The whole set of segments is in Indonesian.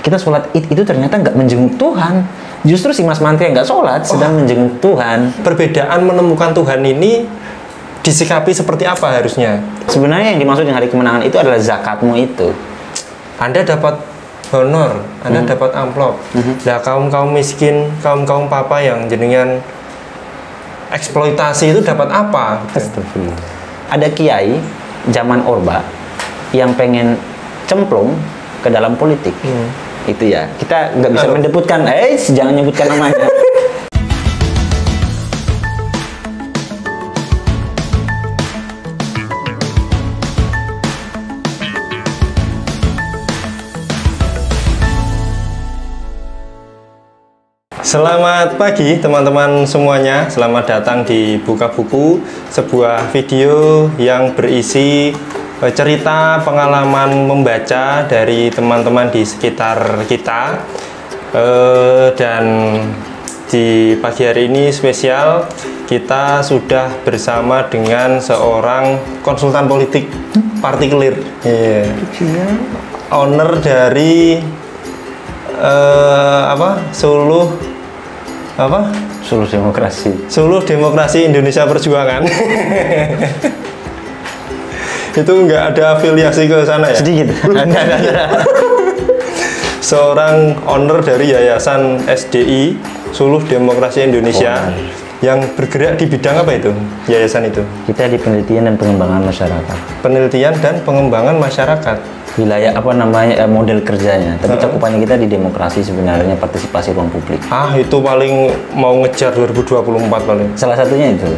kita sholat id itu ternyata nggak menjenguk Tuhan. Justru si Mas Mantri yang nggak sholat sedang menjenguk Tuhan. Perbedaan menemukan Tuhan ini disikapi seperti apa harusnya? Sebenarnya yang dimaksud dengan hari kemenangan itu adalah zakatmu itu. Anda dapat honor, Anda dapat amplop. Nah, kaum miskin, kaum papa yang jenengan eksploitasi itu dapat apa? Astagfirullah. Ada kiai zaman Orba yang pengen cemplung ke dalam politik. Itu ya, kita nggak bisa menyebutkan, jangan nyebutkan namanya. Selamat pagi teman-teman semuanya. Selamat datang di Buka Buku, sebuah video yang berisi cerita pengalaman membaca dari teman-teman di sekitar kita. Dan di pagi hari ini spesial, kita sudah bersama dengan seorang konsultan politik partikelir, owner dari Suluh Demokrasi Indonesia Perjuangan. Itu nggak ada afiliasi ke sana ya? Sedikit. Seorang owner dari Yayasan SDI Suluh Demokrasi Indonesia yang bergerak di bidang apa itu? Yayasan itu? Kita di penelitian dan pengembangan masyarakat. Penelitian dan pengembangan masyarakat. Wilayah apa namanya model kerjanya, tapi cakupannya kita di demokrasi sebenarnya, partisipasi ruang publik. Itu paling mau ngejar 2024 paling. Salah satunya itu.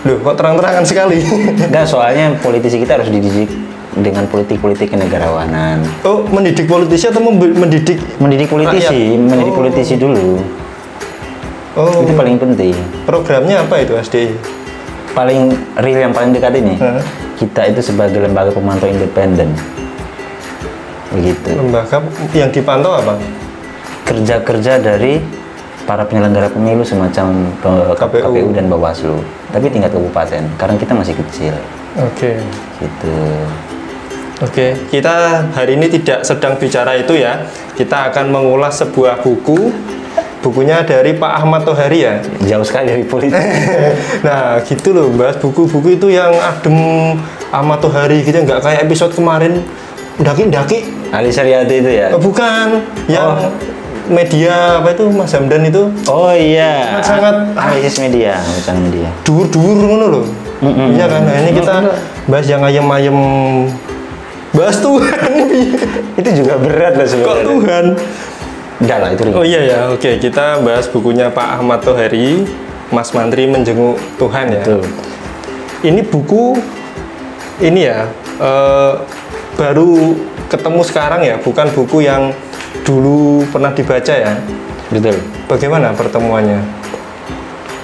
Loh, kok terang-terangan sekali? Enggak, soalnya politisi kita harus dididik dengan politik-politik kenegarawanan. Oh, mendidik politisi atau mendidik politisi, rakyat? Mendidik politisi dulu. Itu paling penting. Programnya apa itu SDI? Paling real, yang paling dekat ini. Kita itu sebagai lembaga pemantau independen. Begitu. Lembaga yang dipantau apa? Kerja-kerja dari para penyelenggara pemilu semacam KPU dan Bawaslu, tapi tingkat kabupaten karena kita masih kecil. Oke. Gitu. Oke, kita hari ini tidak sedang bicara itu ya. Kita akan mengulas sebuah buku. Bukunya dari Pak Ahmad Tohari ya. Jauh sekali dari politik. Nah, gitu loh, bahas buku-buku itu yang adem Ahmad Tohari gitu, nggak kayak episode kemarin daki Ali Syariati itu ya? Bukan, yang media apa itu Mas Hamdan itu? Oh iya. Sangat analisis media, macam media. Dur-dur ngono loh. Iya kan? Nah, ini kita bahas yang ayem-ayem, bahas Tuhan. Itu juga berat lah sebenarnya. Kok Tuhan? Enggak lah, itu ringan. Oh iya ya, oke, kita bahas bukunya Pak Ahmad Tohari, Mas Mantri Menjenguk Tuhan ya. Betul. Ini buku ini ya. Baru ketemu sekarang ya, bukan buku yang dulu pernah dibaca ya. Betul. Bagaimana pertemuannya?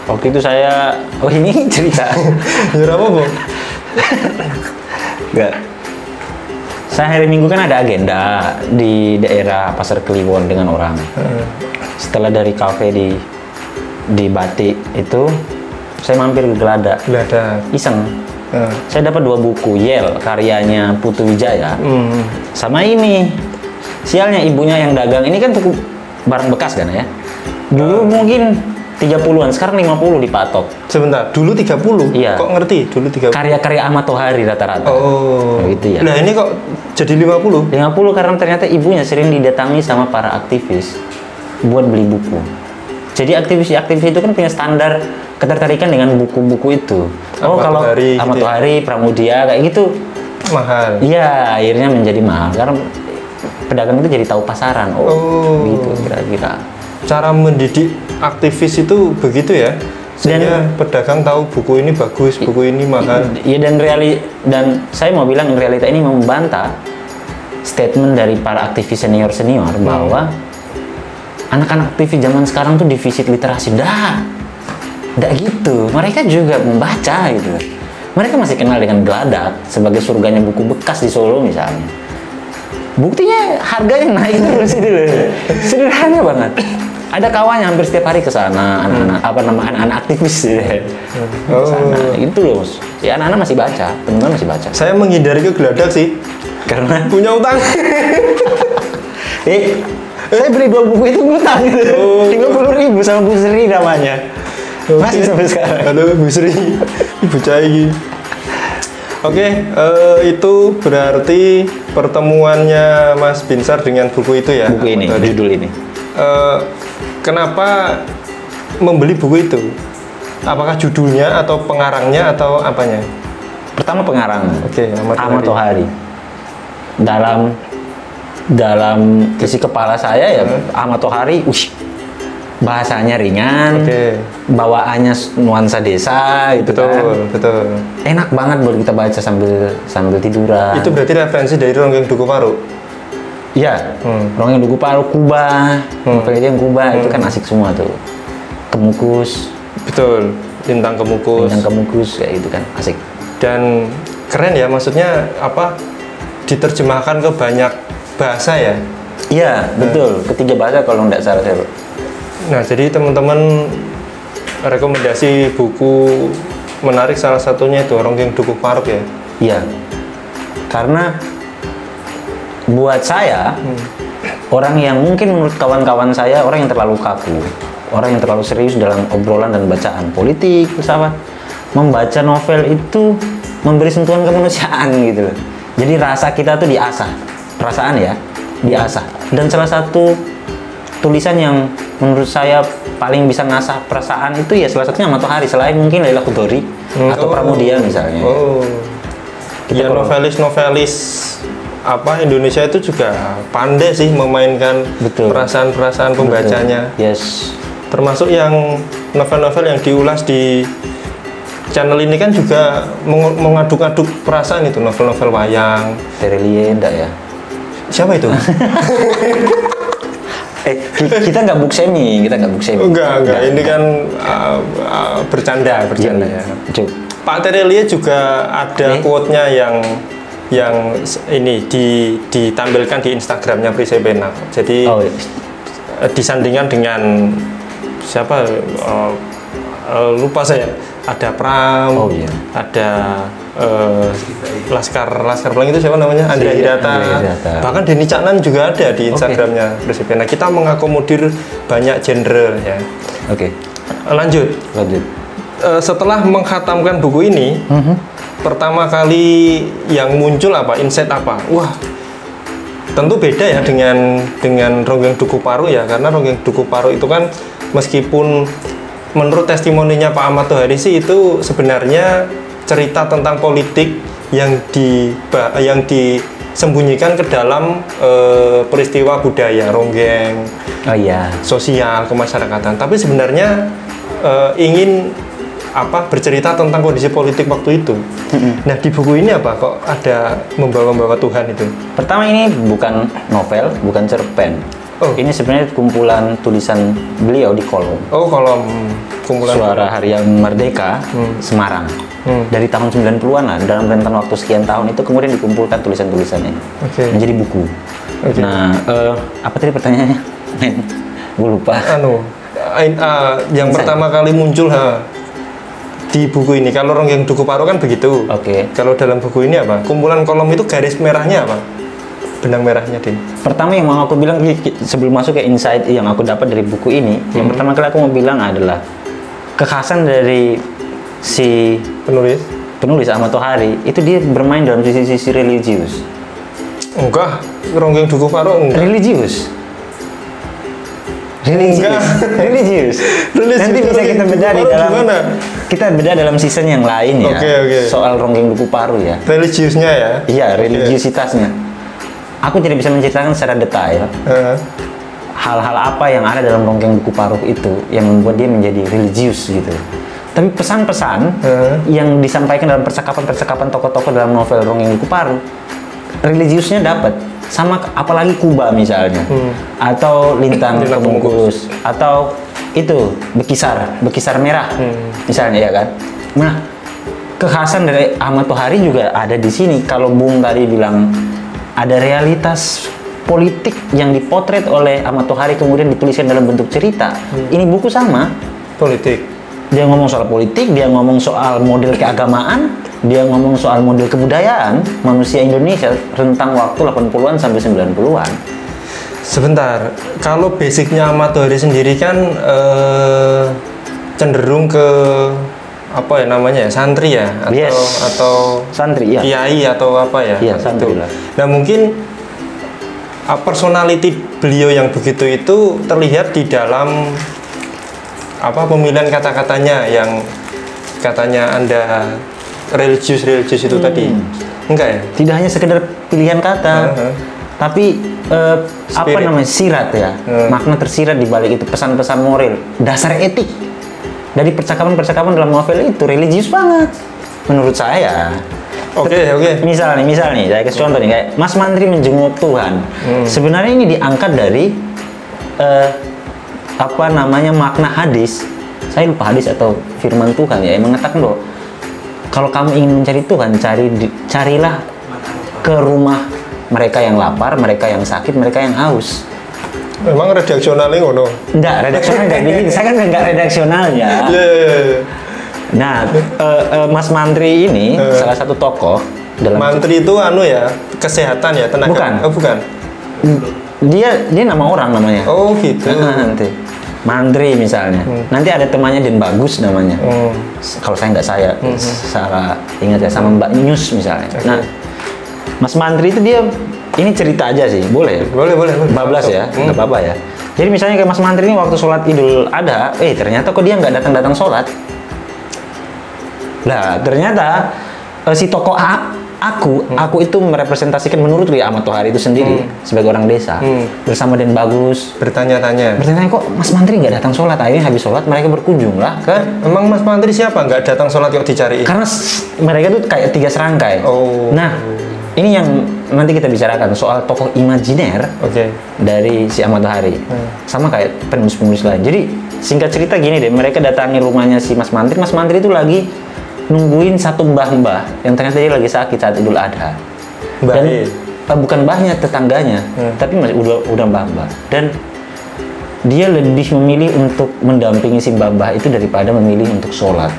Waktu itu saya, ini cerita. Ya apa, Bu? Enggak. Saya hari Minggu kan ada agenda di daerah Pasar Kliwon dengan orang. Setelah dari kafe di Batik itu, saya mampir ke Geladak. Iseng. Saya dapat 2 buku Yel karyanya Putu Wijaya sama ini sialnya ibunya yang dagang. Ini kan buku barang bekas kan ya, dulu mungkin 30-an, sekarang 50 dipatok. Sebentar, dulu 30? Iya. Kok ngerti dulu 30? Karya-karya Ahmad Tohari rata-rata. Gitu ya. Nah ini kok jadi 50? 50 karena ternyata ibunya sering didatangi sama para aktivis buat beli buku. Jadi aktivis-aktivis itu kan punya standar ketertarikan dengan buku-buku itu. Kalau Ahmad Tohari, Pramudia kayak gitu mahal. Iya, akhirnya menjadi mahal karena pedagang itu jadi tahu pasaran. Gitu kira-kira. Cara mendidik aktivis itu begitu ya. Sehingga pedagang tahu buku ini bagus, buku ini mahal. Iya, dan saya mau bilang realita ini membantah statement dari para aktivis senior-senior bahwa anak-anak aktivis zaman sekarang tuh defisit literasi. Nggak gitu. Mereka juga membaca gitu. Mereka masih kenal dengan Geladak sebagai surganya buku bekas di Solo misalnya. Buktinya harganya naik terus itu loh. Sederhana banget. Ada kawannya hampir setiap hari ke sana, anak-anak aktivis ke sana. Itu loh. Ya anak-anak masih baca, teman-teman masih baca. Saya menghindari ke Geladak sih. Karena punya utang. Saya beli 2 buku itu ngutang gitu. 50.000 sama Bu Sri namanya. Masih sampai sekarang. Aduh, Bu Sri, Ibu Cai. Oke, itu berarti pertemuannya Mas Binsar dengan buku itu ya? Buku ini, judul ini. Kenapa membeli buku itu? Apakah judulnya atau pengarangnya atau apanya? Pertama pengarang. Oke, Ahmad Tohari. Dalam isi kepala saya ya Ahmad Tohari, bahasanya ringan, bawaannya nuansa desa gitu. Betul. Enak banget buat kita baca sambil tiduran. Itu berarti referensi dari Ronggeng Duku Paru. Iya, Ronggeng Duku Paru, Kuba, Novelnya Kuba itu kan asik semua tuh. Kemukus. Betul, Lintang Kemukus kayak gitu kan asik. Dan keren ya, maksudnya apa? Diterjemahkan ke banyak bahasa ya. Iya, betul. Ketiga bahasa kalau nggak salah saya. Nah, jadi teman-teman rekomendasi buku menarik salah satunya itu Ronggeng Duku Paru ya. Iya. Karena buat saya orang yang mungkin menurut kawan-kawan saya orang yang terlalu kaku, orang yang terlalu serius dalam obrolan dan bacaan politik, filsafat, membaca novel itu memberi sentuhan kemanusiaan gitu loh. Jadi rasa kita tuh diasah, perasaan ya, diasah. Dan salah satu tulisan yang menurut saya paling bisa ngasah perasaan itu ya salah satunya Ahmad Tohari, selain mungkin Laila Qudori atau Pramudia misalnya. Ya novelis apa Indonesia itu juga pandai sih memainkan perasaan-perasaan pembacanya. Yes. Termasuk yang novel-novel yang diulas di channel ini kan juga mengaduk-aduk perasaan itu, novel-novel wayang. Terelie enggak ya? Siapa itu? Kita nggak book shaming. Enggak. Ini kan bercanda ya. Pak Terelie juga ada quote-nya yang ini ditampilkan di Instagramnya Prisepena. Jadi disandingkan dengan siapa? Lupa saya. Ada Pram, ada Laskar Pelangi itu siapa namanya? Andrea Hirata. Bahkan Denny Caknan juga ada di Instagramnya Prisepena. Kita mengakomodir banyak genre ya. Lanjut. Setelah mengkhatamkan buku ini, pertama kali yang muncul apa? Insight apa? Wah, tentu beda ya dengan Ronggeng Duku Paru ya, karena Ronggeng Duku Paru itu kan meskipun menurut testimoninya Pak Ahmad Tohari sih itu sebenarnya cerita tentang politik yang disembunyikan ke dalam peristiwa budaya ronggeng, sosial kemasyarakatan. Tapi sebenarnya ingin bercerita tentang kondisi politik waktu itu. Nah, di buku ini apa kok ada membawa Tuhan itu? Pertama, ini bukan novel, bukan cerpen. Ini sebenarnya kumpulan tulisan beliau di kolom. Kumpulan Suara Harian Merdeka Semarang. Dari tahun 90-an lah, dalam rentan waktu sekian tahun itu kemudian dikumpulkan tulisan-tulisannya menjadi buku. Nah, apa tadi pertanyaannya? Gue lupa. Yang pertama kali muncul di buku ini, kalau Ronggeng Duku Paru kan begitu. Kalau dalam buku ini apa? Kumpulan kolom itu garis merahnya apa? Benang merahnya, Din. Pertama yang mau aku bilang sebelum masuk ke insight yang aku dapat dari buku ini, yang pertama kali aku mau bilang adalah kekhasan dari si penulis Ahmad Tohari itu dia bermain dalam sisi religius. Enggak, Ronggeng Duku Paru enggak. Religius. Nanti bisa kita beda dalam season yang lain ya. Soal Ronggeng Duku Paru ya. Religiusnya ya. Iya, religiusitasnya. Aku tidak bisa menceritakan secara detail hal-hal apa yang ada dalam Ronggeng Duku Paru itu yang membuat dia menjadi religius gitu. Tapi pesan-pesan yang disampaikan dalam percakapan tokoh-tokoh dalam novel Ronggeng Duku Paru, religiusnya dapat. Sama apalagi Kuba misalnya, atau Lintang Kemukus, atau itu Bekisar Merah misalnya ya kan. Nah, kekhasan dari Ahmad Tohari juga ada di sini. Kalau Bung tadi bilang ada realitas politik yang dipotret oleh Ahmad Tohari kemudian dituliskan dalam bentuk cerita. Ini buku sama politik. Dia ngomong soal politik, dia ngomong soal model keagamaan, dia ngomong soal model kebudayaan manusia Indonesia rentang waktu 80-an sampai 90-an. Sebentar, kalau basicnya Ahmad Tohari sendiri kan cenderung ke apa ya namanya ya, santri ya, atau santri ya, kiai atau apa ya? Iya, santri lah. Nah mungkin personality beliau yang begitu itu terlihat di dalam apa pemilihan kata-katanya yang katanya Anda religius itu tadi. Enggak ya? Tidak hanya sekedar pilihan kata, tapi apa namanya, sirat ya, makna tersirat di balik itu, pesan-pesan moral, dasar etik dari percakapan-percakapan dalam novel itu religius banget menurut saya. Oke. Misal nih, saya kasih contoh nih, kayak Mas Mantri menjenguk Tuhan. Sebenarnya ini diangkat dari apa namanya, makna hadis. Saya lupa hadis atau firman Tuhan ya, yang mengatakan bahwa kalau kamu ingin mencari Tuhan, carilah ke rumah mereka yang lapar, mereka yang sakit, mereka yang haus. Memang redaksionalnya ngono? Enggak, redaksional enggak begini. Saya kan enggak redaksionalnya. Nah, Mas Mantri ini salah satu tokoh dalam Mantri itu ya, kesehatan ya, tenaga. Bukan. Oh, bukan. Dia nama orang namanya. Oh, gitu. Nanti Mantri misalnya. Nanti ada temannya Den Bagus namanya. Kalau saya salah ingat ya, sama Mbak Nyus misalnya. Okay. Nah, Mas Mantri itu dia, ini cerita aja sih, boleh? Boleh. Bablas ya, nggak apa-apa ya. Jadi misalnya kayak Mas Mantri ini waktu sholat Idul Adha, ternyata kok dia nggak datang sholat. Nah, ternyata si tokoh aku itu merepresentasikan menurut dia Ahmad Tohari itu sendiri sebagai orang desa bersama Den Bagus bertanya-tanya kok Mas Mantri nggak datang sholat. Akhirnya habis sholat mereka berkunjung lah ke. Emang Mas Mantri siapa nggak datang sholat kok dicariin? Karena mereka tuh kayak 3 serangkai. Nah, ini yang nanti kita bicarakan soal tokoh imajiner dari si Ahmad Tohari, sama kayak penulis-penulis lain. Jadi singkat cerita gini deh, mereka datangi rumahnya si Mas Mantri. Mas Mantri itu lagi nungguin satu mbah-mbah yang ternyata dia lagi sakit saat Idul Adha. Dan bukan mbahnya, tetangganya, tapi masih udah mbah-mbah. Dan dia lebih memilih untuk mendampingi si mbah-mbah itu daripada memilih untuk sholat.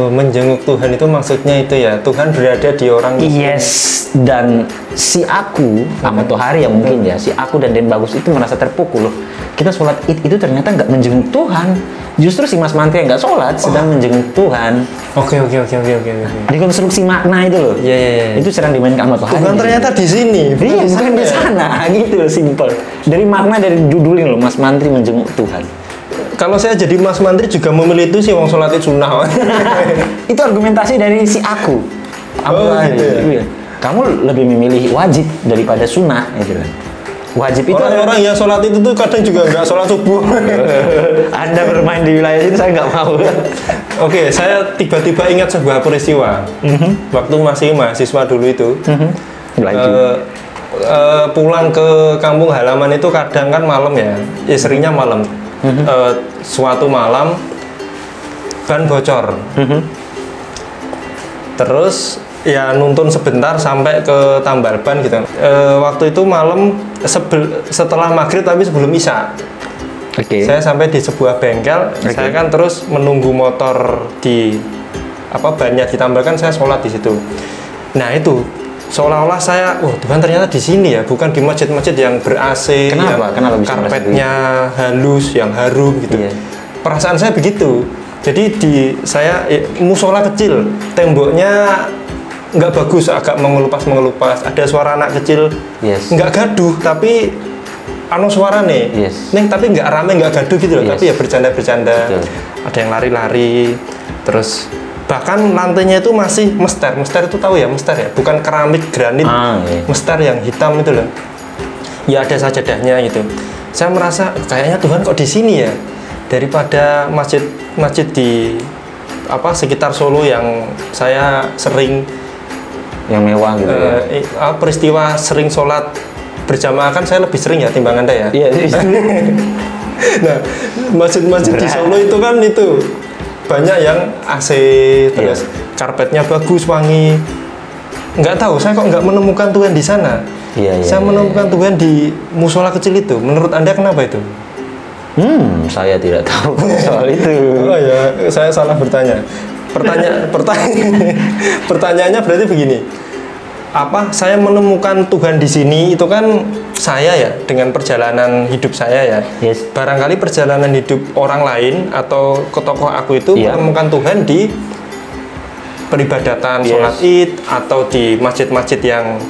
Menjenguk Tuhan itu maksudnya itu ya, Tuhan berada di orang itu. Yes, dan si aku, Ahmad Tohari ya mungkin ya, si aku dan Den Bagus itu merasa terpukul loh. Kita sholat Id itu ternyata nggak menjenguk Tuhan. Justru si Mas Mantri yang nggak sholat sedang menjenguk Tuhan. Oke. Rekonstruksi makna itu loh. Iya. Itu sedang dimainkan Ahmad Tohari. Tuhan ternyata di sini. Iya, bukan di sana. Gitu loh, simple. Dari makna dari judulnya loh, Mas Mantri menjenguk Tuhan. Kalau saya jadi Mas Mantri juga memilih itu sih, wong sholat itu sunnah. Itu argumentasi dari si aku. Gitu ya? Kamu lebih memilih wajib daripada sunnah, gitu kan? Wajib itu orang yang sholat itu tuh kadang juga nggak sholat subuh. Anda bermain di wilayah itu saya nggak mau. Oke, saya tiba-tiba ingat sebuah peristiwa. Waktu masih mahasiswa dulu itu, pulang ke kampung halaman itu kadang kan malam ya, seringnya malam. Suatu malam ban bocor, terus ya nuntun sebentar sampai ke tambal ban gitu. Waktu itu malam setelah maghrib tapi sebelum isya. Saya sampai di sebuah bengkel. Saya kan terus menunggu motor di bannya ditambalkan, saya sholat di situ. Nah itu seolah-olah saya, Tuhan ternyata di sini ya, bukan di masjid-masjid yang ber-AC, yang karpetnya halus, yang harum gitu. Perasaan saya begitu. Jadi saya musola kecil, temboknya nggak bagus, agak mengelupas. Ada suara anak kecil, nggak gaduh, tapi suara nih, tapi nggak rame, nggak gaduh gitu loh. Tapi ya bercanda-bercanda. Ada yang lari-lari, terus bahkan lantainya itu masih mester itu tahu ya, mester ya, bukan keramik granit, mester yang hitam itu loh. Ya ada sajadahnya gitu. Saya merasa kayaknya Tuhan kok di sini ya, daripada masjid di sekitar Solo yang saya sering yang mewah gitu ya. Peristiwa sering sholat berjamaah kan saya lebih sering ya timbang Anda ya. Iya. Nah, masjid-masjid di Solo itu kan itu banyak yang AC, terus karpetnya bagus, wangi. Nggak tahu, saya kok nggak menemukan Tuhan di sana. Saya menemukan Tuhan di musola kecil itu. Menurut Anda kenapa itu? Saya tidak tahu soal itu. Oh ya, saya salah bertanya. Pertanyaannya berarti begini. saya menemukan Tuhan di sini itu kan saya ya dengan perjalanan hidup saya ya. Yes. Barangkali perjalanan hidup orang lain atau ke tokoh aku itu menemukan Tuhan di peribadatan sholat Id atau di masjid-masjid yang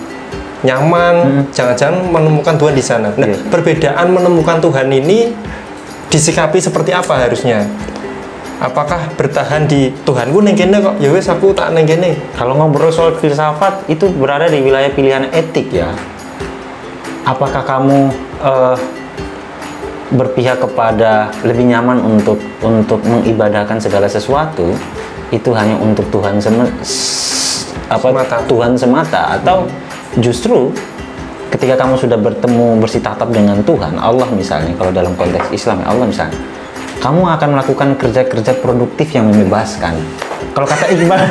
nyaman. Jangan-jangan menemukan Tuhan di sana. Nah, perbedaan menemukan Tuhan ini disikapi seperti apa harusnya? Apakah bertahan di Tuhanku neng kene kok, ya wes aku tak neng kene. Kalau ngobrol soal filsafat itu berada di wilayah pilihan etik ya. Apakah kamu berpihak kepada lebih nyaman untuk mengibadahkan segala sesuatu itu hanya untuk Tuhan Tuhan semata, atau justru ketika kamu sudah bersitatap dengan Tuhan Allah misalnya, kalau dalam konteks Islam Allah misalnya, kamu akan melakukan kerja-kerja produktif yang membebaskan. Kalau kata Iqbal,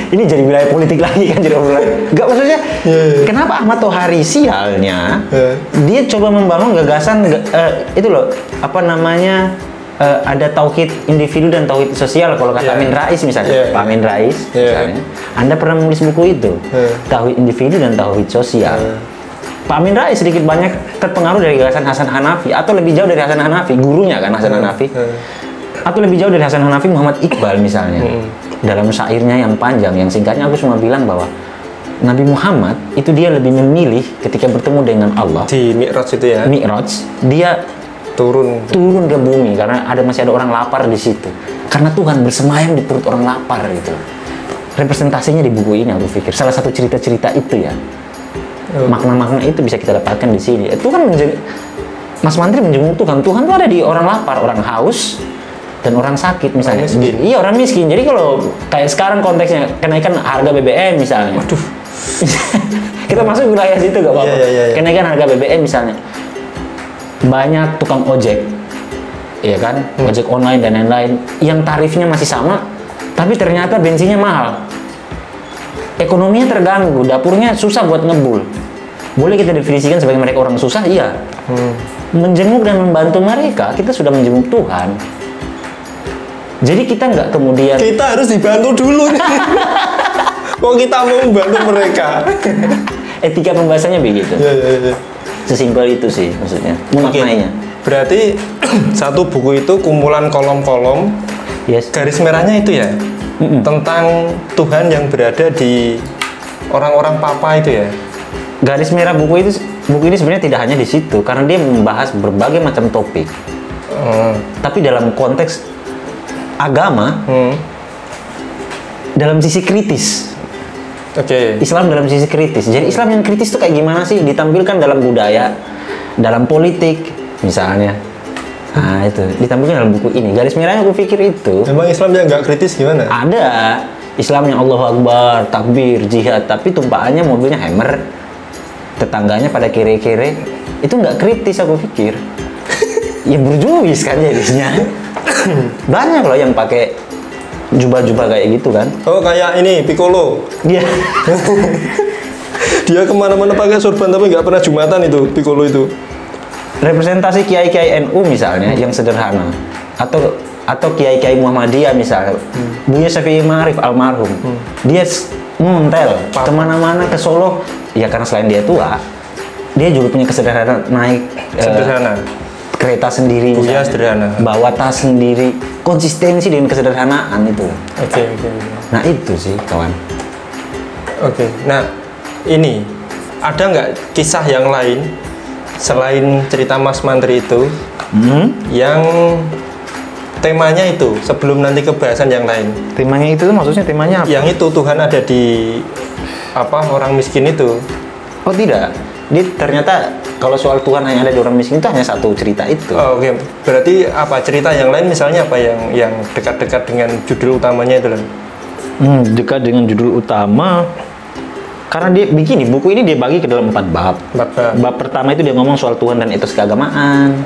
ini jadi wilayah politik lagi kan, jadi enggak, maksudnya kenapa Ahmad Tohari sialnya dia coba membangun gagasan itu loh, apa namanya, ada tauhid individu dan tauhid sosial kalau kata Amin Rais misalnya. Pak Amin Rais misalnya, Anda pernah menulis buku itu, tauhid individu dan tauhid sosial. Pak Amin Rais sedikit banyak terpengaruh dari gagasan Hasan Hanafi, atau lebih jauh dari Hasan Hanafi, gurunya kan Hasan Hanafi, atau lebih jauh dari Hasan Hanafi Muhammad Iqbal misalnya. Dalam syairnya yang panjang, yang singkatnya aku cuma bilang bahwa Nabi Muhammad itu dia lebih memilih ketika bertemu dengan Allah di Mi'raj itu ya. Mi'raj, dia turun ke bumi karena masih ada orang lapar di situ. Karena Tuhan bersemayam di perut orang lapar itu. Representasinya di buku ini aku pikir salah satu cerita-cerita itu ya. Makna-makna itu bisa kita dapatkan di sini. Itu kan Mas Mantri menjenguk Tuhan. Tuhan tuh ada di orang lapar, orang haus, dan orang sakit misalnya. Iya, orang miskin. Jadi kalau kayak sekarang konteksnya kenaikan harga BBM misalnya. Waduh. Kita masuk wilayah situ gak apa-apa. Kenaikan harga BBM misalnya. Banyak tukang ojek, ya kan, ojek online dan lain-lain, yang tarifnya masih sama, tapi ternyata bensinnya mahal. Ekonominya terganggu, dapurnya susah buat ngebul. Boleh kita definisikan sebagai mereka orang susah, iya. Menjenguk dan membantu mereka, kita sudah menjenguk Tuhan. Jadi kita nggak kemudian... Kita harus dibantu dulu nih. Kok kita mau membantu mereka? Etika pembahasannya begitu. Sesimpel itu sih maksudnya, memaknainya. Berarti satu buku itu kumpulan kolom-kolom, garis merahnya itu ya? Tentang Tuhan yang berada di orang-orang papa itu ya. Garis merah buku ini sebenarnya tidak hanya di situ, karena dia membahas berbagai macam topik. Tapi dalam konteks agama, dalam sisi kritis. Islam dalam sisi kritis. Jadi Islam yang kritis itu kayak gimana sih? Ditampilkan dalam budaya, dalam politik misalnya. Nah itu ditampilkan dalam buku ini. Garis merahnya aku pikir itu. Emang Islam yang nggak kritis gimana? Ada Islam yang Allahu Akbar, takbir, jihad, tapi tumpahannya mobilnya Hammer, tetangganya pada kere-kere. Itu nggak kritis aku pikir. Ya berjuis kan jadinya. Banyak loh yang pakai jubah-jubah kayak gitu kan. Oh kayak ini Piccolo. Iya. Dia kemana-mana pakai sorban tapi nggak pernah Jumatan itu Piccolo itu. Representasi kiai-kiai NU misalnya yang sederhana, atau kiai-kiai Muhammadiyah misalnya, Buya Syafi'i Ma'arif almarhum, dia ngontel kemana-mana ke Solo, ya karena selain dia tua, dia juga punya kesederhanaan naik kereta sendiri, Buya sederhana, bawa tas sendiri, konsistensi dengan kesederhanaan itu. Nah itu sih kawan. Nah ini ada nggak kisah yang lain selain cerita Mas Mantri itu yang temanya itu sebelum nanti ke bahasan yang lain? Temanya itu maksudnya temanya apa? Yang itu Tuhan ada di orang miskin itu? Oh tidak, dia ternyata kalau soal Tuhan hanya ada di orang miskin itu hanya satu cerita itu. Berarti apa cerita yang lain misalnya apa yang dekat-dekat dengan judul utamanya itu loh? Dekat dengan judul utama. Karena dia begini, buku ini dia bagi ke dalam 4 bab. Bab pertama itu dia ngomong soal Tuhan dan etos keagamaan.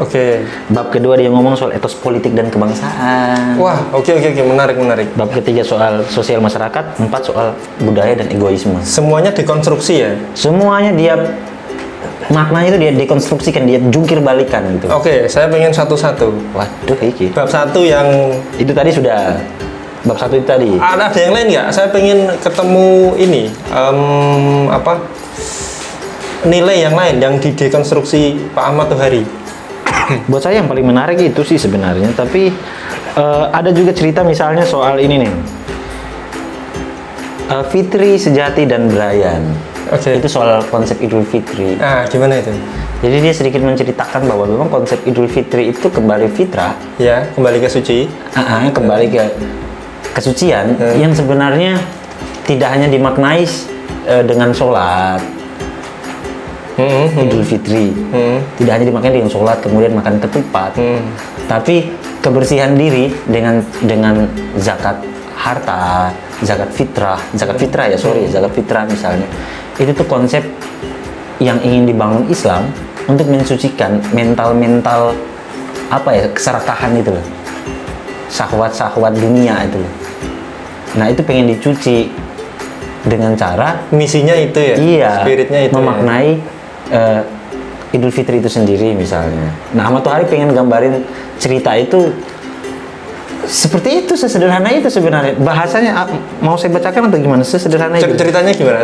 Bab kedua dia ngomong soal etos politik dan kebangsaan. Wah, menarik. Bab ketiga soal sosial masyarakat, 4 soal budaya dan egoisme. Semuanya dekonstruksi ya? Semuanya dia maknanya itu dia dekonstruksikan, dia jungkir balikan gitu. Saya pengen satu-satu. Waduh, iki. Bab 1 yang itu tadi sudah bab 1 itu tadi. Ada yang lain nggak? Saya pengen ketemu ini nilai yang lain yang didekonstruksi Pak Ahmad Tohari. Buat saya yang paling menarik itu sih sebenarnya, tapi ada juga cerita misalnya soal ini nih, Fitri, Sejati, dan Brian. Itu soal konsep Idul Fitri. Gimana itu? Jadi dia sedikit menceritakan bahwa memang konsep Idul Fitri itu kembali fitrah, ya, kembali ke suci, kembali ke kesucian yang sebenarnya tidak hanya dimaknai dengan sholat. Idul Fitri tidak hanya dimaknai dengan sholat kemudian makan ketupat, tapi kebersihan diri dengan zakat harta, zakat fitrah misalnya. Itu tuh konsep yang ingin dibangun Islam untuk mensucikan mental keserakahan itu loh, syahwat dunia itu loh. Nah itu pengen dicuci dengan cara misinya itu ya, iya, spiritnya itu memaknai Idul Fitri itu sendiri misalnya. Nah Ahmad Tohari pengen gambarin cerita itu seperti itu, sesederhana itu sebenarnya. Bahasanya mau saya bacakan atau gimana? Sesederhana itu. Ceritanya gimana?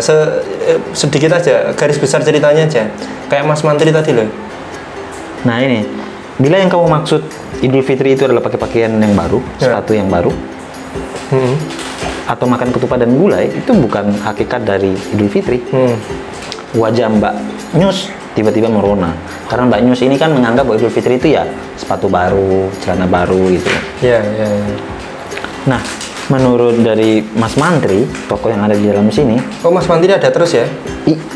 Sedikit aja, garis besar ceritanya aja. Kayak Mas Mantri tadi loh. Nah ini, bila yang kamu maksud Idul Fitri itu adalah pakai pakaian yang baru, sepatu yang baru, atau makan ketupat dan gulai, itu bukan hakikat dari Idul Fitri. Wajah Mbak Nyus tiba-tiba merona. Karena Mbak Nyus ini kan menganggap bahwa Idul Fitri itu ya sepatu baru, celana baru gitu. Iya. Nah, menurut dari Mas Mantri, tokoh yang ada di dalam sini. Oh, Mas Mantri ada terus ya?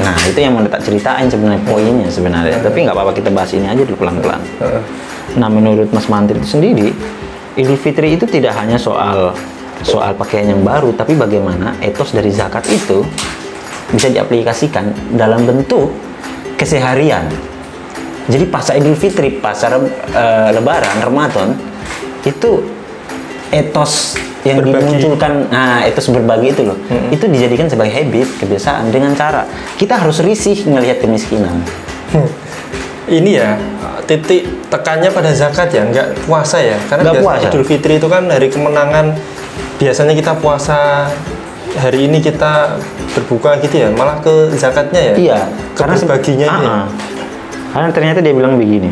Nah, itu yang mau tak ceritain sebenarnya poinnya sebenarnya. Tapi nggak apa-apa, kita bahas ini aja dulu pelan-pelan. Nah, menurut Mas Mantri itu sendiri, Idul Fitri itu tidak hanya soal pakaian yang baru, tapi bagaimana etos dari zakat itu bisa diaplikasikan dalam bentuk keseharian. Jadi pasca Idul Fitri, pasca Lebaran, Ramadan, itu etos yang dimunculkan, etos berbagi itu loh, itu dijadikan sebagai habit, kebiasaan dengan cara kita harus risih melihat kemiskinan. Ini ya titik tekannya pada zakat ya, nggak puasa ya, karena biasanya Idul Fitri itu kan hari kemenangan, biasanya kita puasa, hari ini kita berbuka gitu ya, malah ke zakatnya ya. Iya, karena sebaginya ini. Karena ternyata dia bilang begini.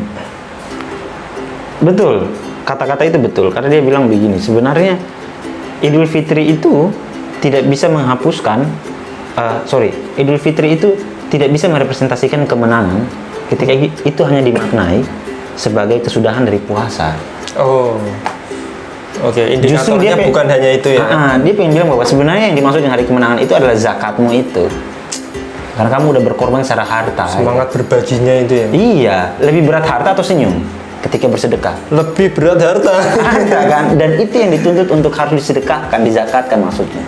Betul, kata-kata itu betul, karena dia bilang begini, sebenarnya Idul Fitri itu tidak bisa menghapuskan, Idul Fitri itu tidak bisa merepresentasikan kemenangan ketika itu hanya dimaknai sebagai kesudahan dari puasa. Indikatornya bukan hanya itu ya. Dia pengen bilang bahwa sebenarnya yang dimaksud dengan hari kemenangan itu adalah zakatmu itu. Karena kamu udah berkorban secara harta. Semangat berbaginya itu ya. Iya, lebih berat harta atau senyum ketika bersedekah? Lebih berat harta. Harta kan, dan itu yang dituntut untuk harus disedekahkan, dizakatkan maksudnya.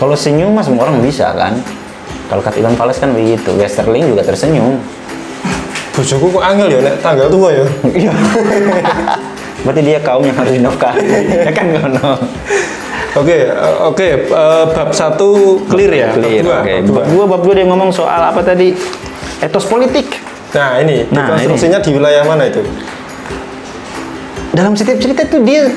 Kalau senyum mah semua orang bisa kan. Kalau kata Iwan Fals kan begitu, Westerling juga tersenyum. Bojoku kok angel ya, nek tanggal tua ya. Iya. Berarti dia kaum yang harus dinafkahi. Ya kan ngono. Oke, bab 1 clear ya. Bab 2 dia ngomong soal apa tadi? Etos politik. Nah, ini konstruksinya di wilayah mana itu? Dalam setiap cerita itu dia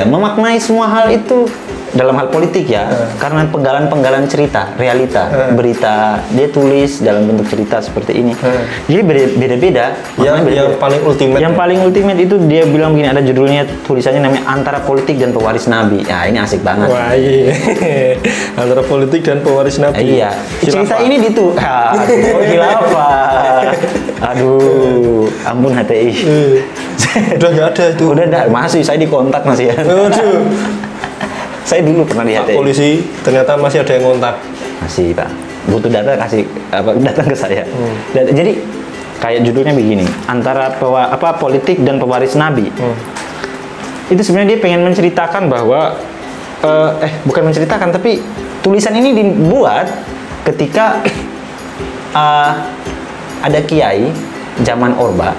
memaknai semua hal itu dalam hal politik ya, karena penggalan-penggalan cerita, realita, berita dia tulis dalam bentuk cerita seperti ini. Jadi beda-beda. Yang paling ultimate. Yang paling ultimate itu dia bilang begini, ada judulnya, tulisannya namanya Antara Politik dan Pewaris Nabi. Ya ini asik banget. Wah iya. Antara politik dan pewaris Nabi. Iya. Cerita ini khilafah. Aduh, ampun HTI. Udah nggak ada itu. Udah enggak, masih saya dikontak masih ya. Aduh. Saya dulu pernah lihat polisi, ternyata masih ada yang kontak. Masih Pak, butuh data datang ke saya. Jadi kayak judulnya begini, Antara Politik dan Pewaris Nabi. Itu sebenarnya dia pengen menceritakan bahwa bukan menceritakan, tapi tulisan ini dibuat ketika ada kiai zaman Orba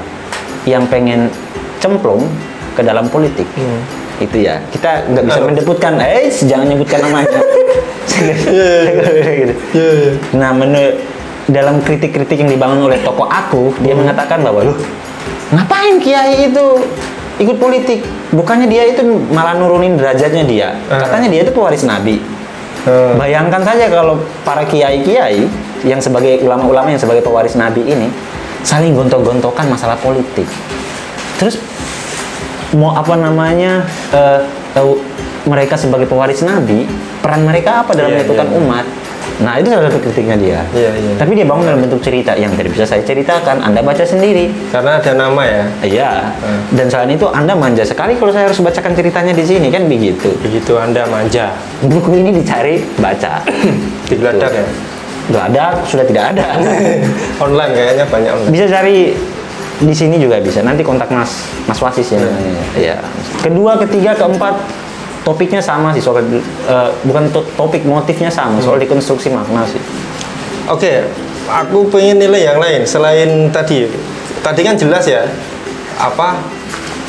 yang pengen cemplung ke dalam politik. Itu ya, kita nggak bisa menyebutkan, jangan nyebutkan namanya. Nah, dalam kritik-kritik yang dibangun oleh tokoh aku, dia mengatakan bahwa, loh, ngapain kiai itu ikut politik. Bukannya dia itu malah nurunin derajatnya dia. Katanya dia itu pewaris Nabi. Bayangkan saja kalau para kiai-kiai yang sebagai ulama-ulama yang sebagai pewaris Nabi ini saling gontok-gontokan masalah politik. Terus mau apa namanya mereka sebagai pewaris Nabi, peran mereka apa dalam menyatukan umat? Nah, itu salah satu kritiknya dia. Tapi dia bangun dalam bentuk cerita yang tidak bisa saya ceritakan. Anda baca sendiri. Karena ada nama ya. Iya. Dan selain itu Anda manja sekali kalau saya harus bacakan ceritanya di sini, kan begitu. Begitu Anda manja. Buku ini dicari, baca. Digeledak ya. Loh, ada, sudah tidak ada. Online kayaknya banyak online. Bisa cari di sini juga bisa. Nanti kontak Mas Wasis ya. Iya. Kedua, ketiga, keempat topiknya sama sih, soal bukan topik, motifnya sama, soal dekonstruksi makna sih. Oke, aku pengen nilai yang lain selain tadi kan jelas ya apa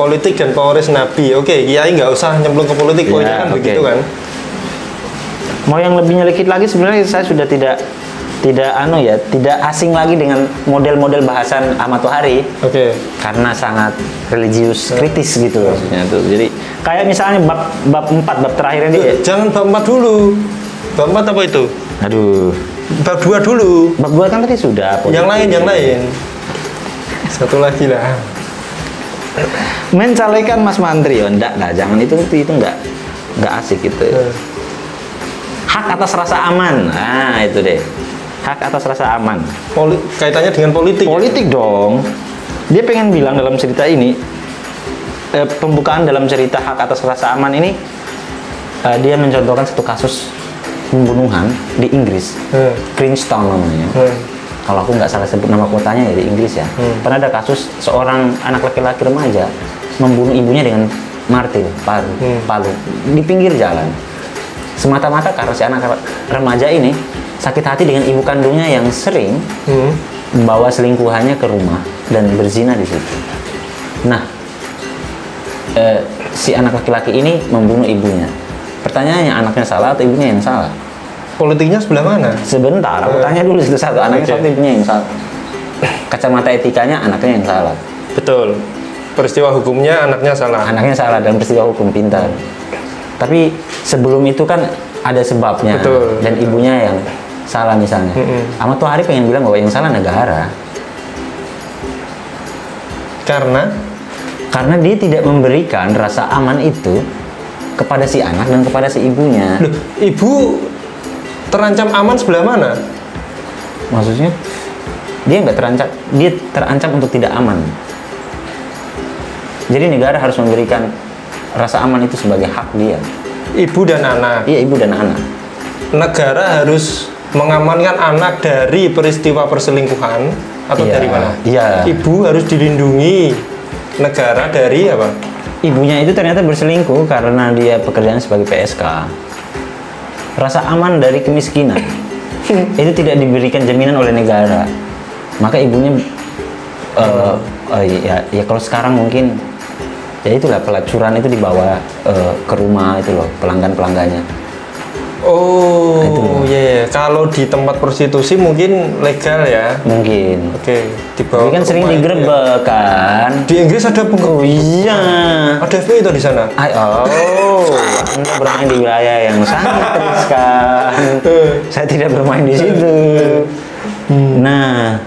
politik dan pewaris Nabi. Oke, kiai nggak usah nyemplung ke politik, poinnya kan begitu kan. Mau yang lebih nyelekit lagi, sebenarnya saya sudah tidak asing lagi dengan model-model bahasan Ahmad Tohari. Karena sangat religius kritis gitu maksudnya tuh. Jadi kayak misalnya bab 4, bab terakhir ini. Jangan bab 4 dulu. Bab 4 apa itu? Aduh. Bab 2 dulu. Bab 2 kan tadi sudah. Yang lain. Satu lagi lah. Mencalekan Mas Mantri, enggak lah, jangan itu enggak asik gitu. Hak atas rasa aman. Nah, itu deh. Hak atas rasa aman. Kaitannya dengan politik. Politik dong. Dia pengen bilang dalam cerita ini, pembukaan dalam cerita hak atas rasa aman ini, dia mencontohkan satu kasus pembunuhan di Inggris, Princeton namanya. Kalau aku nggak salah sebut nama kotanya ya di Inggris ya. Pernah ada kasus seorang anak laki-laki remaja membunuh ibunya dengan martil, palu di pinggir jalan. Semata-mata karena si anak remaja ini sakit hati dengan ibu kandungnya yang sering membawa selingkuhannya ke rumah dan berzina di situ. Nah, si anak laki-laki ini membunuh ibunya. Pertanyaannya, anaknya salah atau ibunya yang salah? Politiknya sebelah mana? Sebentar, aku tanya dulu satu-satu. Anaknya salah, ibunya yang salah. Kacamata etikanya, anaknya yang salah. Betul. Peristiwa hukumnya anaknya salah. Anaknya salah dalam peristiwa hukum, pintar. Tapi sebelum itu kan ada sebabnya. Betul. Dan ibunya yang salah misalnya. Ahmad Tohari pengen bilang bahwa yang salah negara. Karena dia tidak memberikan rasa aman itu kepada si anak dan kepada si ibunya. Loh, ibu terancam aman sebelah mana? Maksudnya dia nggak terancam, dia terancam untuk tidak aman. Jadi negara harus memberikan rasa aman itu sebagai hak dia. Ibu dan anak. Iya, ibu dan anak. Negara harus mengamankan anak dari peristiwa perselingkuhan atau dari mana? Iya. Ibu harus dilindungi negara dari apa? Ibunya itu ternyata berselingkuh karena dia pekerjaan sebagai PSK. Rasa aman dari kemiskinan itu tidak diberikan jaminan oleh negara. Maka ibunya ya kalau sekarang mungkin ya itulah pelacuran itu dibawa ke rumah itu loh, pelanggannya. Oh, iya. Kalau di tempat prostitusi mungkin legal ya? Mungkin. Oke. Dibawa. Tapi kan sering digerebek kan. Di Inggris ada Oh iya. Ada FBI itu di sana. Anda bermain di wilayah yang sangat riskan. Saya tidak bermain di situ. Nah,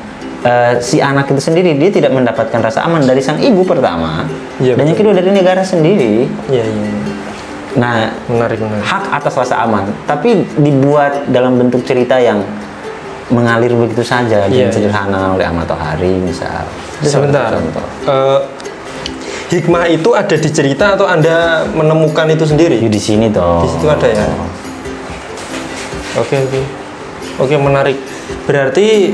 si anak itu sendiri dia tidak mendapatkan rasa aman dari sang ibu pertama, dan yang kedua dari negara sendiri. Iya. Nah, menarik. Hak atas rasa aman, tapi dibuat dalam bentuk cerita yang mengalir begitu saja, dan sederhana oleh Ahmad Tohari misal. Sebentar. Hikmah itu ada di cerita atau Anda menemukan itu sendiri? Di sini toh. Di situ ada ya. Oke, menarik. Berarti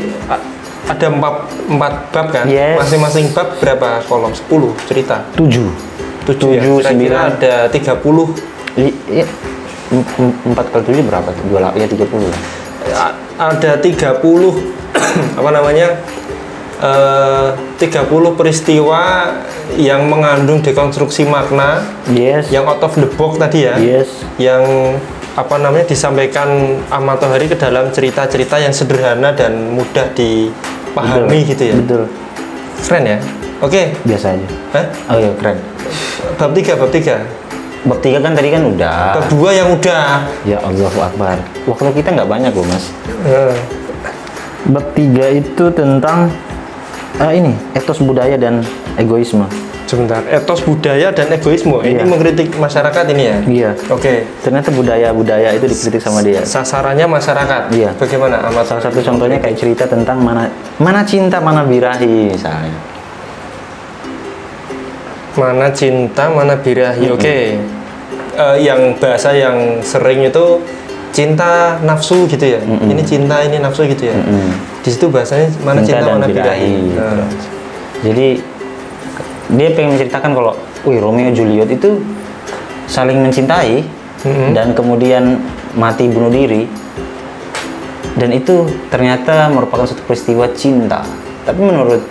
ada empat bab kan? Yes. Masing-masing bab berapa kolom? 10 cerita? 7 ya? Kira-kira ada 30. Iya. 4 kali 7 berapa? 30 lah. Ada 30 apa namanya? 30 peristiwa yang mengandung dekonstruksi makna. Yes. Yang out of the box tadi ya. Yes. Yang apa namanya disampaikan Ahmad Tohari ke dalam cerita-cerita yang sederhana dan mudah dipahami gitu ya. Betul. Keren ya. Oke. Biasa aja. Hah? Oh iya, keren. Bab 3. Bab 3 kan tadi kan udah. Bab 2 yang udah. Ya Allahu Akbar. Waktu kita nggak banyak loh, Mas. Bab 3 itu tentang ini, etos budaya dan egoisme. Sebentar, etos budaya dan egoisme. Ini mengkritik masyarakat ini ya? Iya. Oke. Ternyata budaya itu dikritik sama dia. Sasarannya masyarakat. Iya. Bagaimana? Salah satu contohnya kayak cerita tentang mana cinta, mana birahi misalnya. Mana cinta, mana birahi. Oke. Yang bahasa yang sering itu cinta nafsu gitu ya. Ini cinta, ini nafsu gitu ya. Di situ bahasanya mana cinta mana birahi. Jadi dia pengen menceritakan kalau, Romeo Juliet itu saling mencintai dan kemudian mati bunuh diri, dan itu ternyata merupakan suatu peristiwa cinta. Tapi menurut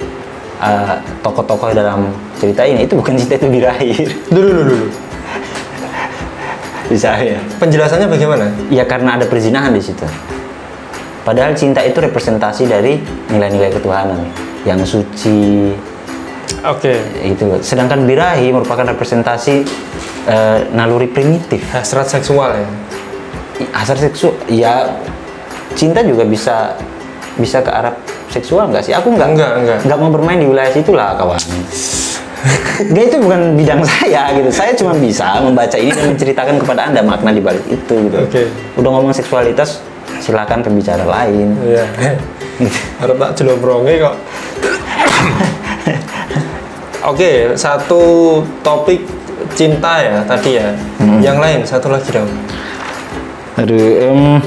tokoh-tokoh dalam cerita ini itu bukan cinta, itu birahi. Dulu. Bisa ya. Penjelasannya bagaimana? Ya karena ada perzinahan di situ. Padahal cinta itu representasi dari nilai-nilai ketuhanan yang suci. Oke. Itu. Sedangkan birahi merupakan representasi naluri primitif. Hasrat seksual ya. Hasrat seksual. Ya cinta juga bisa ke arah seksual nggak sih? Aku nggak mau bermain di wilayah situ lah, kawan. Dia itu bukan bidang saya gitu. Saya cuma bisa membaca ini dan menceritakan kepada Anda makna di balik itu gitu. Udah ngomong seksualitas, silakan pembicara lain. Iya. Harap tak jelobronge kok. Oke, satu topik cinta ya tadi ya. Yang lain satu lagi dong. Aduh,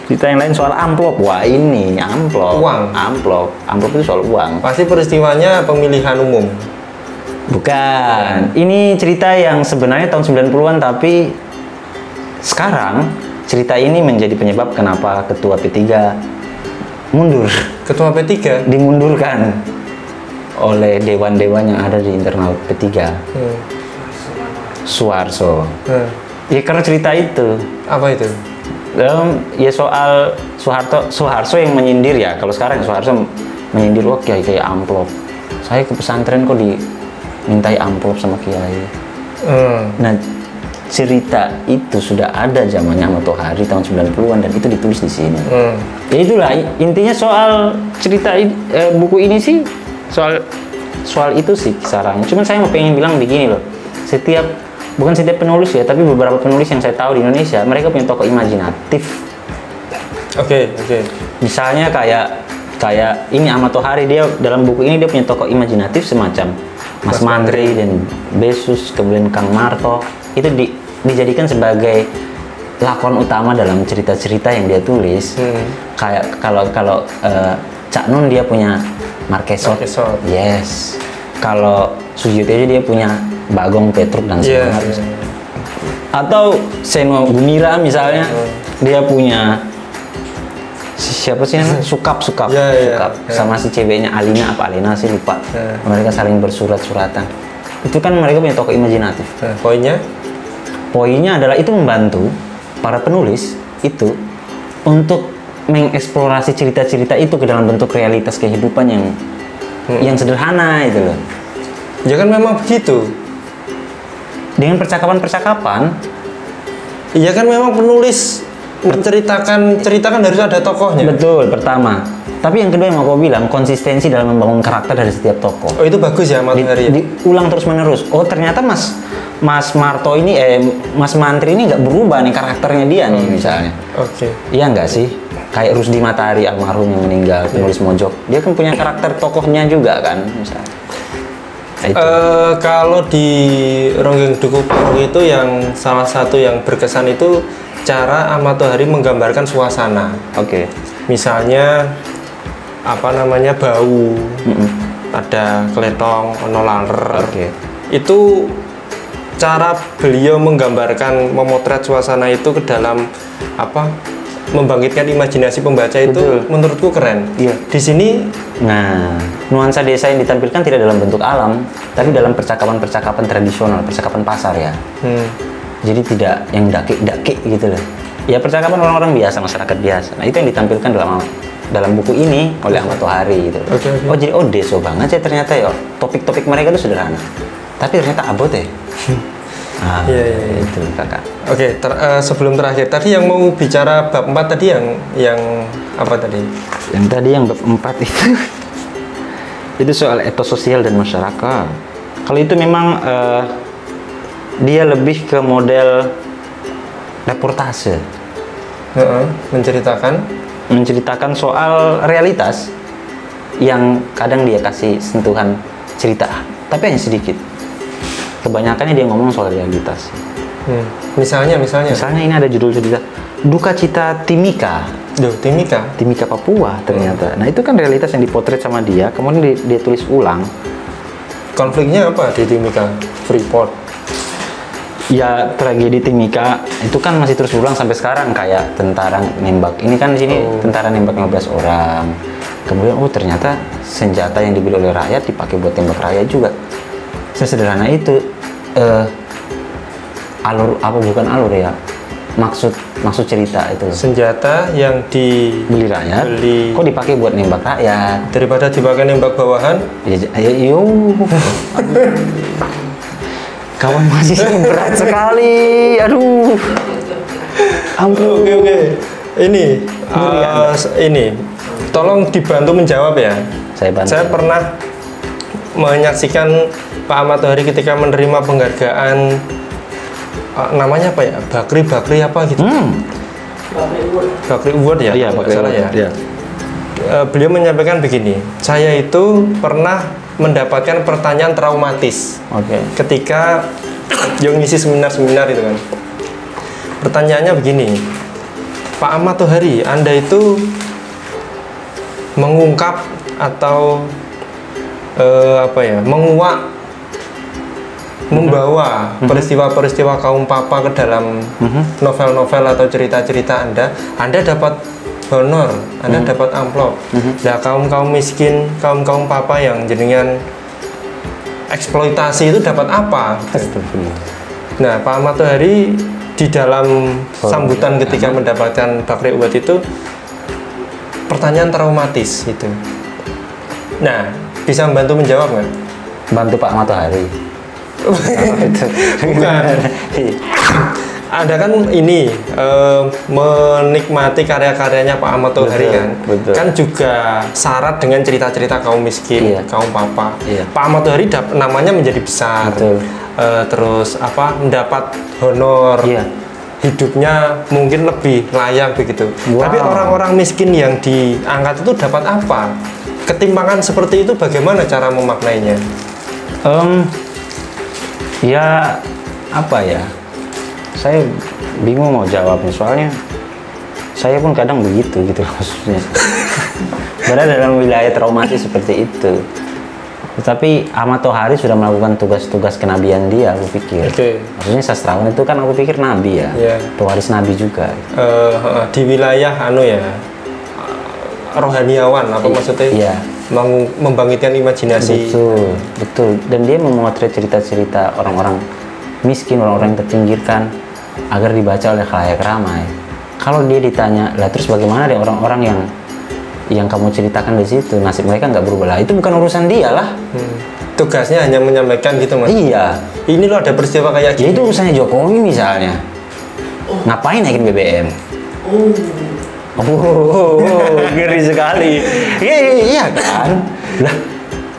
cerita yang lain soal amplop. Wah, ini amplop. Uang. Amplop itu soal uang. Pasti peristiwanya pemilihan umum. Bukan. Ini cerita yang sebenarnya tahun 90-an, tapi sekarang cerita ini menjadi penyebab kenapa ketua P3 mundur. Ketua P3 dimundurkan oleh dewan-dewan yang ada di internal P3. Suharso. Ya karena cerita itu. Apa itu? Ya soal Suharso yang menyindir ya. Kalau sekarang Suharso menyindir, wah kiai amplop. Saya ke pesantren kok dimintai amplop sama kiai. Nah, cerita itu sudah ada zamannya Ahmad Tohari tahun 90-an dan itu ditulis di sini. Ya itulah intinya soal cerita buku ini sih. Soal itu sih kisarannya. Cuman saya mau pengen bilang begini loh. Bukan setiap penulis ya, tapi beberapa penulis yang saya tahu di Indonesia, mereka punya tokoh imajinatif. Oke. Misalnya kayak ini Ahmad Tohari, dia dalam buku ini dia punya tokoh imajinatif semacam Mas Mantri dan Besus, kemudian Kang Marto. Itu dijadikan sebagai lakon utama dalam cerita-cerita yang dia tulis. Kayak kalau Cak Nun dia punya Marquesot. Yes. Kalau Sujitejo dia punya Bagong Petruk dan sebagainya. Atau Seno Gumira misalnya, dia punya siapa sih namanya? Sukap. Sama si ceweknya Alina Alina sih lupa. Mereka saling bersurat-suratan. Itu kan mereka punya tokoh imajinatif. Poinnya adalah itu membantu para penulis itu untuk mengeksplorasi cerita-cerita itu ke dalam bentuk realitas kehidupan yang sederhana itu loh. Ya kan memang begitu. Dengan percakapan-percakapan. Iya kan memang penulis menceritakan harus ada tokohnya. Betul, pertama. Tapi yang kedua yang mau aku bilang, konsistensi dalam membangun karakter dari setiap tokoh. Oh itu bagus ya Mas Hari. Diulang terus menerus. Oh ternyata Mas Marto ini Mas Mantri ini nggak berubah nih karakternya dia nih misalnya. Oke. Iya nggak sih? Kayak Rusdi Matahari almarhum yang meninggal, penulis Mojok. Dia kan punya karakter tokohnya juga kan misalnya. Kalau di Ronggeng Dukuh Purwo itu yang salah satu yang berkesan itu cara Ahmad Tohari menggambarkan suasana. Oke. Misalnya bau, ada keletong, ono laler. Itu cara beliau menggambarkan, memotret suasana itu ke dalam membangkitkan imajinasi pembaca. Betul. Itu menurutku keren. Iya. Di sini, nuansa desa yang ditampilkan tidak dalam bentuk alam, tapi dalam percakapan-percakapan tradisional, percakapan pasar ya. Jadi tidak yang daki-daki gitu loh. Ya percakapan orang-orang biasa, masyarakat biasa. Nah itu yang ditampilkan dalam dalam buku ini oleh Ahmad Tohari gitu. Oh jadi deso banget ya ternyata ya topik-topik mereka itu sederhana tapi ternyata abot ya. Itu kakak. Sebelum terakhir tadi yang mau bicara bab 4 tadi yang apa tadi? Yang tadi yang bab 4 itu soal etos sosial dan masyarakat. Kalau itu memang dia lebih ke model reportase. Menceritakan soal realitas yang kadang dia kasih sentuhan cerita, tapi hanya sedikit. Kebanyakannya dia ngomong soal realitas. Misalnya ini ada judul cerita Duka Cita Timika. Timika Papua ternyata. Nah itu kan realitas yang dipotret sama dia, kemudian dia tulis ulang. Konfliknya apa di Timika? Freeport. Ya tragedi Timika itu kan masih terus berulang sampai sekarang, kayak tentara nembak. Ini kan di sini tentara nembak 15 orang. Kemudian ternyata senjata yang dibeli oleh rakyat dipakai buat tembak rakyat juga. Sesederhana itu. Alur ya, maksud cerita itu senjata yang dibeli rakyat kok dipakai buat nembak rakyat daripada dipakai nembak bawahan. Kawan masih berat sekali, aduh ampun. Oke. Ini tolong dibantu menjawab ya. Saya pernah menyaksikan Pak Ahmad Tohari ketika menerima penghargaan namanya apa ya? Bakri apa gitu. Bakri Award ya? Iya, Bakri Award ya. Beliau menyampaikan begini, saya itu pernah mendapatkan pertanyaan traumatis ketika yang ngisi seminar itu kan. Pertanyaannya begini, Pak Ahmad Tohari, Anda itu mengungkap atau menguak, membawa peristiwa-peristiwa kaum papa ke dalam novel-novel atau cerita-cerita Anda dapat honor, Anda dapat amplop. Nah, kaum miskin, kaum papa yang jenengan eksploitasi itu dapat apa? Nah, Pak Ahmad Tohari di dalam sambutan ketika mendapatkan Bakri Award itu pertanyaan traumatis itu. Nah, bisa membantu menjawab nggak? Bantu Pak Ahmad Tohari. Bukan. Anda kan ini menikmati karya-karyanya Pak Ahmad Tohari kan? Kan juga syarat dengan cerita-cerita kaum miskin, kaum papa. Pak Ahmad Tohari namanya menjadi besar. Terus mendapat honor. Hidupnya mungkin lebih layak begitu. Tapi orang-orang miskin yang diangkat itu dapat apa? Ketimpangan seperti itu bagaimana cara memaknainya? Saya bingung mau jawabnya, soalnya saya pun kadang begitu gitu maksudnya. Berada dalam wilayah traumatis seperti itu. Tetapi Ahmad Tohari sudah melakukan tugas-tugas kenabian dia, aku pikir. Maksudnya sastrawan itu kan aku pikir nabi ya, pewaris nabi juga. Di wilayah rohaniawan maksudnya? Membangkitkan imajinasi. Betul. Dan dia memotret cerita-cerita orang-orang miskin, orang-orang yang terpinggirkan agar dibaca oleh khalayak ramai. Kalau dia ditanya, lah terus bagaimana deh orang-orang yang kamu ceritakan di situ, nasib mereka nggak berubah? Lah itu bukan urusan dia lah. Tugasnya hanya menyampaikan gitu mas. Iya. Ini loh ada peristiwa kayak gini. Itu urusannya Jokowi misalnya. Ngapain naikin BBM? Ngeri sekali. Iya kan? Lah,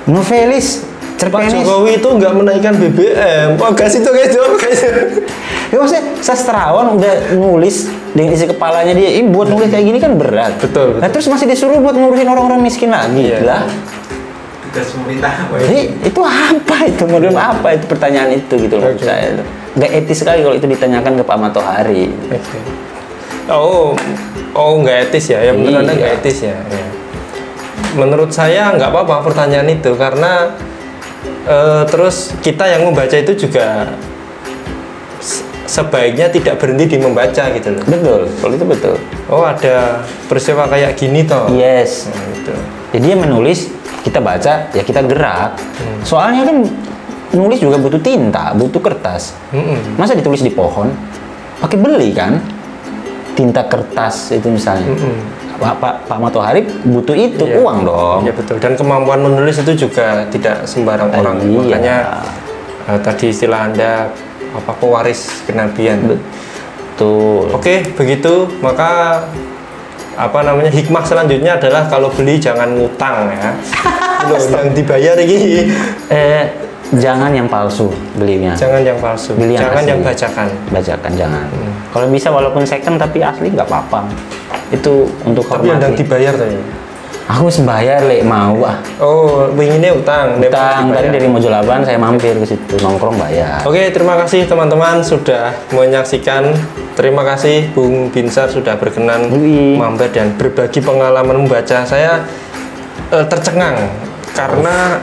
novelis Pak Jokowi itu nggak menaikkan BBM. Gas itu guys. Ya maksudnya sastrawan udah nulis dengan isi kepalanya dia, buat nulis kayak gini kan berat. Betul. Nah, terus masih disuruh buat ngurusin orang-orang miskin lagi. Lah. Tugas pemerintah apa ya? Itu apa itu? Model apa itu pertanyaan itu gitu loh saya. Nggak etis sekali kalau itu ditanyakan ke Pak Ahmad Tohari. Nggak etis ya? Ya menurut Anda nggak etis ya? Menurut saya nggak apa-apa pertanyaan itu, karena terus kita yang membaca itu juga sebaiknya tidak berhenti di membaca gitu loh. Betul, kalau itu betul. Ada peristiwa kayak gini toh. Yes. Gitu. Jadi dia menulis, kita baca, ya kita gerak. Soalnya kan nulis juga butuh tinta, butuh kertas. Masa ditulis di pohon? Pakai beli kan? Tinta kertas itu misalnya. Pak Matahari butuh itu uang dong. Iya betul. Dan kemampuan menulis itu juga tidak sembarang orang. Iya. Makanya tadi istilah Anda pewaris kenabian. Betul. Oke, begitu. Maka hikmah selanjutnya adalah kalau beli jangan ngutang ya. Yang dibayar ini. Jangan yang palsu belinya. Jangan yang palsu. Jangan yang bajakan. Bajakan jangan. Kalau bisa walaupun second tapi asli nggak apa-apa. Itu untuk tapi yang dibayar tadi. Aku sembayar mau Oh, inginnya utang. Utang tadi dari Mojolaban saya mampir ke situ nongkrong bayar. Oke, terima kasih teman-teman sudah menyaksikan. Terima kasih Bung Binsar sudah berkenan mampir dan berbagi pengalaman membaca. Saya tercengang karena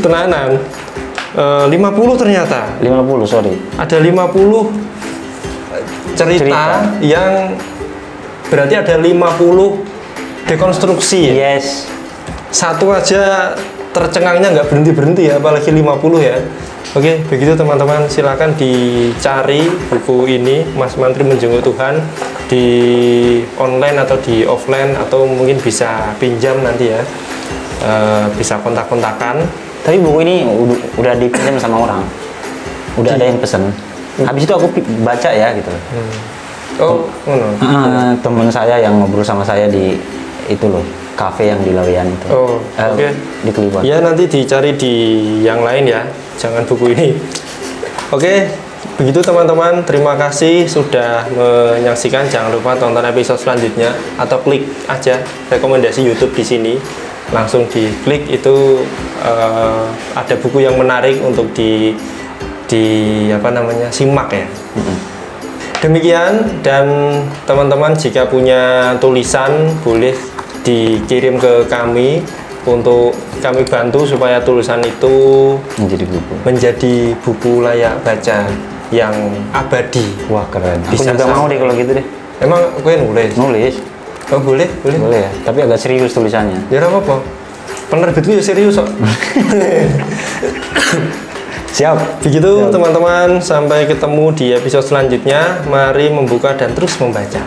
tenanan 50 ternyata. 50 sorry. Ada 50 cerita yang berarti ada 50 dekonstruksi ya? Yes. Satu aja tercengangnya nggak berhenti-berhenti ya, apalagi 50 ya. Oke, begitu teman-teman, silakan dicari buku ini Mas Mantri Menjenguk Tuhan di online atau di offline atau mungkin bisa pinjam nanti ya. Bisa kontak-kontakan. Tapi buku ini udah dipinjam sama orang. Udah ada yang pesen. Habis itu aku baca ya gitu. Temen saya yang ngobrol sama saya di itu loh, kafe yang di Laweyan itu. Oke. Di Kliwon. Ya nanti dicari di yang lain ya, jangan buku ini. Oke, begitu teman-teman. Terima kasih sudah menyaksikan. Jangan lupa tonton episode selanjutnya atau klik aja rekomendasi YouTube di sini. Langsung diklik itu ada buku yang menarik untuk simak ya. Demikian, dan teman-teman jika punya tulisan boleh dikirim ke kami untuk kami bantu supaya tulisan itu menjadi buku layak baca yang abadi. Wah keren. Bisa juga mau deh kalau gitu deh. Emang gue nulis? Nulis. Oh boleh ya. Tapi agak serius tulisannya. Ya apa-apa. Penerbitku ya serius kok. Siap. Begitu teman-teman, sampai ketemu di episode selanjutnya. Mari membuka dan terus membaca.